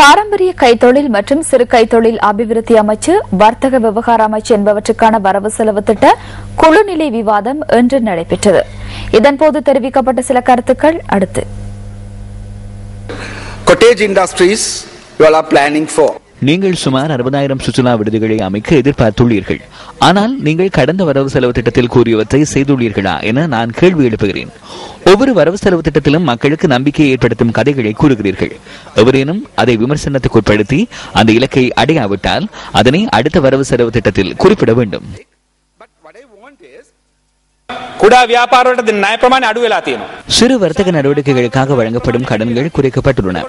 பாரம்பரிய கைத்தொழில் மற்றும் சிறு கைத்தொழில் அபிவிருத்தி அமைச்சு, வர்த்தக விவகார அமைச்சு என்பவற்றுக்கான வரவு செலவு திட்ட குழுநிலை விவாதம் இன்று நடைபெற்றது. இதன்போது தெரிவிக்கப்பட்ட சில கருத்துக்கள் அடுத்து. Cottage industries you all are planning for. நீங்கள் சுமார் 60,000 சுற்றுலா விடுதிகளை அமைக்க எதிர்பார்த்துள்ளீர்கள். ஆனால் நீங்கள் கடந்த வரவு செலவு திட்டத்தில் கூறியவற்றை செய்துள்ளீர்களா என நான் கேள்வி எழுப்புகிறேன். ஒவ்வொரு வரவு செலவு திட்டத்திலும் மக்களுக்கு நம்பிக்கையை ஏற்படுத்தும் கதைகளை கூறுகிறீர்கள். எவரேனும் அதை விமர்சனத்துக்குட்படுத்தி அந்த இலக்கை அடையாவிட்டால் அதனை அடுத்த வரவு செலவு திட்டத்தில் குறிப்பிட வேண்டும். சிறு வர்த்தக நடவடிக்கைகளுக்காக வழங்கப்படும் கடன்கள் குறைக்கப்பட்டுள்ளன.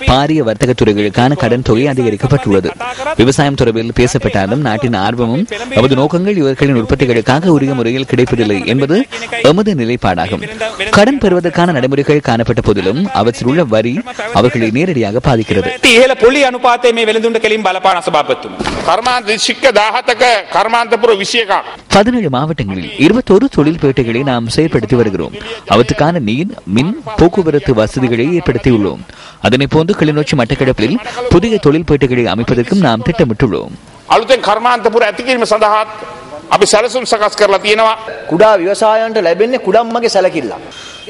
பாரிய வர்த்தக துறைகளுக்கான கடன் தொகை அதிகரிக்கப்பட்டுள்ளது. விவசாயம் தொடர்பில் பேசப்பட்டாலும் நாட்டின் ஆர்வமும் நமது நோக்கங்கள் இவர்களின் உற்பத்திகளுக்காக உரிய முறையில் கிடைப்பதில்லை என்பது எமது நிலைப்பாடாகும். கடன் பெறுவதற்கான நடைமுறைகள் காணப்பட்ட போதிலும் அவற்றில் உள்ள வரி அவர்களை நேரடியாக பாதிக்கிறது. 17 மாவட்டங்களில் 21 தொழில்பேட்டைகளை நாம் செயற்படுத்தி வருகிறோம். அவற்றுக்கான நீர், மின், போக்குவரத்து வசதிகளை ஏற்படுத்தியுள்ளோம். அதனை போன்று கிளிநொச்சி மட்டக்களப்பில் புதிய தொழில்பேட்டைகளை அமைப்பதற்கும் நாம் திட்டமிட்டுள்ளோம்.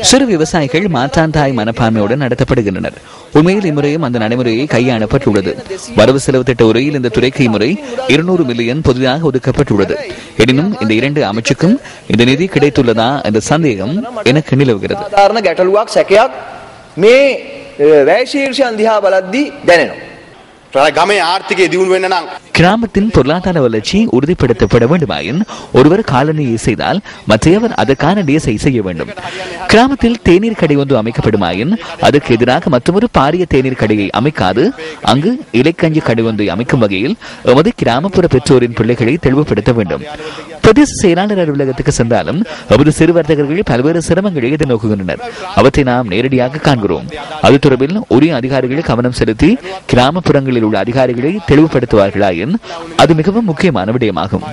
சிறு விவசாயிகள் மாற்றாந்தாய் மனப்பான்மையுடன் நடத்தப்படுகின்றனர். உண்மையில் இம்முறையும் அந்த நடைமுறையை கையாளப்பட்டுள்ளது. வரவு செலவு திட்ட உரையில் இந்த துறைக்கு இம்முறை 200 மில்லியன் பொதுவாக ஒதுக்கப்பட்டுள்ளது. எனினும் இந்த 2 அமைச்சுக்கும் இந்த நிதி கிடைத்துள்ளதா என்ற சந்தேகம் எனக்கு நிலவுகிறது. கிராமத்தின் பொருளாதார வளர்ச்சி உறுதிப்படுத்தப்பட வேண்டுமாயின் ஒருவர் காலனியை செய்தால் மற்றையவர் அதற்கான டேஸை செய்ய வேண்டும். கிராமத்தில் தேநீர் கடை ஒன்று அமைக்கப்படுமாயின் அதற்கு எதிராக மற்றொரு பாரிய தேநீர் கடையை அமைக்காது அங்கு இலைக்கஞ்சி கடை ஒன்றை அமைக்கும் வகையில் எமது கிராமப்புற பெற்றோரின் பிள்ளைகளை தெளிவுபடுத்த வேண்டும். பிரதேச செயலாளர் அலுவலகத்துக்கு சென்றாலும் எமது சிறு வர்த்தகர்கள் பல்வேறு சிரமங்களை எதிர்நோக்குகின்றனர். அவற்றை நாம் நேரடியாக காண்கிறோம். அது தொடர்பில் உரிய அதிகாரிகள் கவனம் செலுத்தி கிராமப்புறங்களில் உள்ள அதிகாரிகளை தெளிவுபடுத்துவார்களாயின் அது மிகவும் முக்கியமான விடயமாகும்.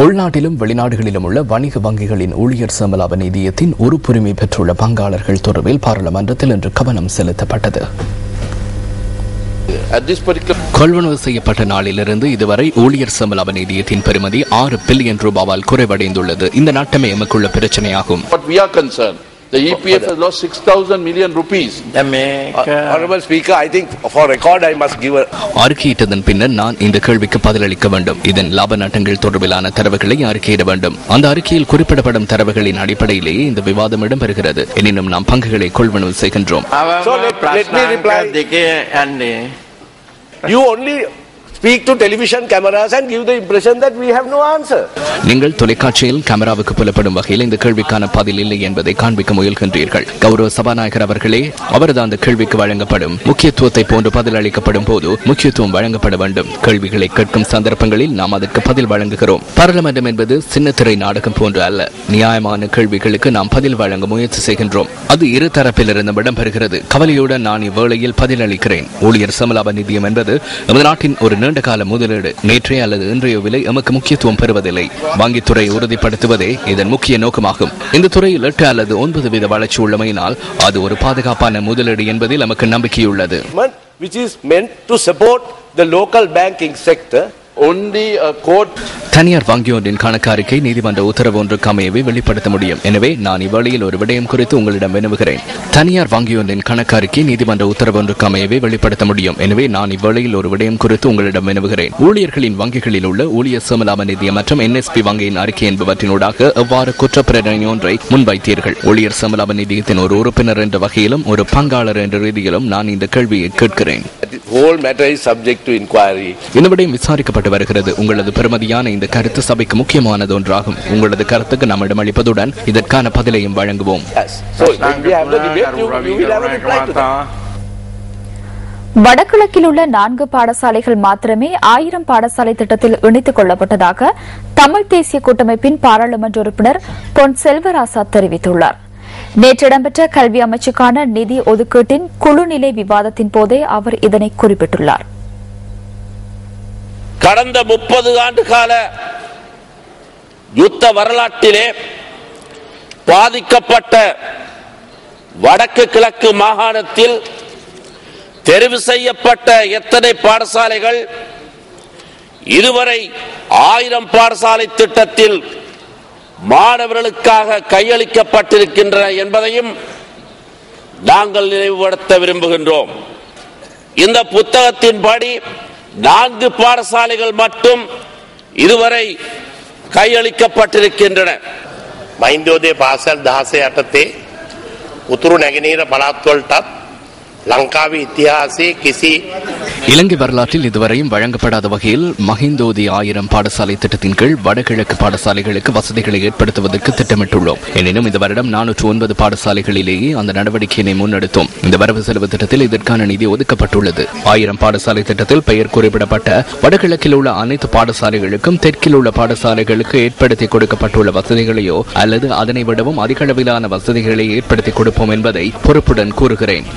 உள்நாட்டிலும் வெளிநாடுகளிலும் உள்ள வணிக வங்கிகளின் ஊழியர் சம்பள நிதியத்தின் உறுப்புரிமை பெற்றுள்ள பங்காளர்கள் தொடர்பில் பாராளுமன்றத்தில் இன்று கவனம் செலுத்தப்பட்டது. கொள்வனவு செய்யப்பட்ட நாளிலிருந்து இதுவரை ஊழியர் சம்பள நிதியத்தின் பெறுமதி 6 பில்லியன் ரூபாவால் குறைவடைந்துள்ளது. இந்த நாட்டமே எமக்குள்ள பிரச்சனையாகும். The EPF has lost 6,000 million rupees. Honorable Speaker, I think for record I must give a... அறிக்கையிட்டதன் பின்னர் நான் இந்த கேள்விக்கு பதிலளிக்க வேண்டும். இதன் லாப நட்டங்கள் தொடர்பிலான தரவுகளை அறிக்கையிட வேண்டும். அந்த அறிக்கையில் குறிப்பிடப்படும் தரவுகளின் அடிப்படையிலேயே இந்த விவாதம் இடம்பெறுகிறது. எனினும் நாம் பங்குகளை கொள்வனவு செய்கின்றோம். So let me reply. You only speak to television cameras and give the impression that we have no answer. நீங்கள் தொலைக்காட்சியில் கேமராவுக்கு புலப்படும் வகையில் இந்த கேள்விக்கான பதில் இல்லை என்பதை காண்பிக்க முயல்கின்றீர்கள். கௌரவ சபாநாயகர் அவர்களே, அவரது அந்த கேள்விக்கு வழங்கப்படும் முக்கியத்துவத்தை போன்று பதில் அளிக்கப்படும் போது முக்கியத்துவம் வழங்கப்பட வேண்டும். கேள்விகளை கேட்கும் சந்தர்ப்பங்களில் நாம் அதற்கு பதில் வழங்குகிறோம். பாராளுமன்றம் என்பது சின்னத்திரை நாடகம் போன்று அல்ல. நியாயமான கேள்விகளுக்கு நாம் பதில் வழங்க முயற்சி செய்கின்றோம். அது இரு தரப்பிலிருந்து இடம்பெறுகிறது. கவலையுடன் நான் இவ்வேளையில் பதில் அளிக்கிறேன். ஊழியர் சம்பள நிதியம் என்பது நமது நாட்டின் ஒரு நீண்ட கால முதலீடு. நேற்றைய அல்லது இன்றைய விலை எமக்கு முக்கியத்துவம் பெறுவதில்லை. வங்கித்துறையை உறுதிப்படுத்துவதே இதன் முக்கிய நோக்கமாகும். இந்த துறையில் 8 அல்லது 9% வளர்ச்சி உள்ளமையினால் அது ஒரு பாதுகாப்பான முதலீடு என்பதில் நமக்கு நம்பிக்கையுள்ளது. Which is meant to support the local banking sector. Only a court. தனியார் வங்கியொன்றின் கணக்கு அறிக்கை நீதிமன்ற உத்தரவு ஒன்றுக்கு அமையவே வெளிப்படுத்த முடியும். எனவே நான் இவ்வழியில் ஒரு விடயம் குறித்து உங்களிடம் வினவுகிறேன். தனியார் வங்கியொன்றின் கணக்கு அறிக்கை நீதிமன்ற உத்தரவு ஒன்றுக்கு அமையவே வெளிப்படுத்த முடியும். எனவே நான் இவ்வழியில் ஒரு விடயம் குறித்து உங்களிடம் வினவுகிறேன். ஊழியர்களின் வங்கிகளில் உள்ள ஊழியர் சம்பள நிதியம் மற்றும் NSP வங்கியின் அறிக்கை என்பவற்றினூடாக எவ்வாறு குற்றப்பிரேரணை ஒன்றை முன்வைத்தீர்கள்? ஊழியர் சம்பள நிதியத்தின் ஒரு உறுப்பினர் என்ற வகையிலும் ஒரு பங்காளர் என்ற ரீதியிலும் நான் இந்த கேள்வியை கேட்கிறேன். இந்த விடயம் விசாரிக்கப்பட்டு வருகிறது. உங்களது பெருமதியான இந்த கருத்து சபைக்கு முக்கியமானது ஒன்றாகும். உங்களது கருத்துக்கு நம்மிடம் அளிப்பதுடன் இதற்கான பதிலையும் வழங்குவோம். வடகிழக்கில் உள்ள 4 பாடசாலைகள் மாத்திரமே 1000 பாடசாலை திட்டத்தில் இணைத்துக் கொள்ளப்பட்டதாக தமிழ் தேசிய கூட்டமைப்பின் பாராளுமன்ற உறுப்பினர் பொன் செல்வராசா தெரிவித்துள்ளார். நேற்று இடம்பெற்ற கல்வி அமைச்சுக்கான நிதி ஒதுக்கீட்டின் குழுநிலை விவாதத்தின் போதே அவர் இதனை குறிப்பிட்டுள்ளார். கடந்த 30 ஆண்டு கால யுத்த வரலாற்றிலே பாதிக்கப்பட்ட வடக்கு கிழக்கு மாகாணத்தில் தெரிவு செய்யப்பட்ட எத்தனை பாடசாலைகள் இதுவரை 1000 பாடசாலை திட்டத்தில் மாணவர்களுக்காக கையளிக்கப்பட்டிருக்கின்றன என்பதையும் நாங்கள் நினைவுபடுத்த விரும்புகின்றோம். இந்த புத்தகத்தின்படி 4 பாடசாலைகள் மட்டும் இதுவரை கையளிக்கப்பட்டிருக்கின்றன. මහින්දෝදේ පාසල් 16 යටතේ උතුරු නැගෙනහිර පළාත්වලටත් லங்காவி இத்திஹாசே கிசி இலங்கை வரலாற்றில் இதுவரையும் வழங்கப்படாத வகையில் மஹிந்தோதி 1000 பாடசாலை திட்டத்தின் கீழ் வடகிழக்கு பாடசாலைகளுக்கு வசதிகளை ஏற்படுத்துவதற்கு திட்டமிட்டுள்ளோம். எனினும் இந்த வருடம் 409 பாடசாலைகளிலேயே அந்த நடவடிக்கையினை முன்னெடுத்தோம். இந்த வரவு செலவு திட்டத்தில் இதற்கான நிதி ஒதுக்கப்பட்டுள்ளது. 1000 பாடசாலை திட்டத்தில் பெயர் குறிப்பிடப்பட்ட வடகிழக்கில் உள்ள அனைத்து பாடசாலைகளுக்கும் தெற்கில் உள்ள பாடசாலைகளுக்கு ஏற்படுத்தி கொடுக்கப்பட்டுள்ள வசதிகளையோ அல்லது அதனை விடவும் அதிக அளவிலான வசதிகளை ஏற்படுத்தி கொடுப்போம் என்பதை பொறுப்புடன் கூறுகிறேன்.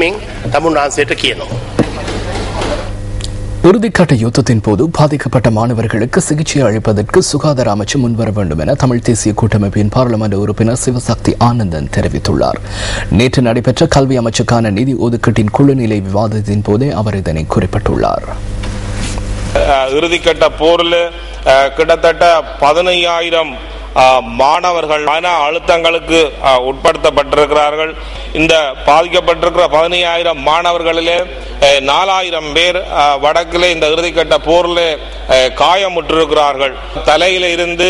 இறுதிக்கட்ட யுத்தத்தின் போது பாதிக்கப்பட்ட மாணவர்களுக்கு சிகிச்சை அளிப்பதற்கு சுகாதார அமைச்சு முன்வர வேண்டும் என தமிழ் தேசிய கூட்டமைப்பின் பாராளுமன்ற உறுப்பினர் சிவசக்தி ஆனந்தன் தெரிவித்துள்ளார். நேற்று நடைபெற்ற கல்வி அமைச்சுக்கான நிதி ஒதுக்கீட்டின் குழுநிலை விவாதத்தின் போதே அவர் இதனை குறிப்பிட்டுள்ளார். இறுதிக்கட்ட போரில் கிட்டத்தட்ட 15,000 மாணவர்கள் மன அழுத்தங்களுக்கு உட்படுத்தப்பட்டிருக்கிறார்கள். இந்த பாதிக்கப்பட்டிருக்கிற 15,000 மாணவர்களிலே 4,000 பேர் வடக்கிலே இந்த இறுதிக்கட்ட போரில் காயமுற்றிருக்கிறார்கள். தலையில இருந்து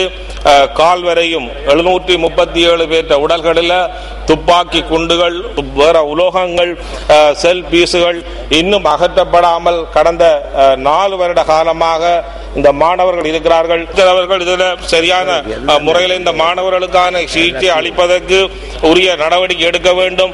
கால் வரையும் 737 பேர் உடல்களில் துப்பாக்கி குண்டுகள், வேற உலோகங்கள், செல் பீசுகள் இன்னும் அகற்றப்படாமல் கடந்த 4 வருட காலமாக இந்த மாணவர்கள் இருக்கிறார்கள். அவர்கள் இதில் சரியான முறையில் இந்த மாணவர்களுக்கான சிகிச்சை அளிப்பதற்கு உரிய நடவடிக்கை எடுக்க வேண்டும்.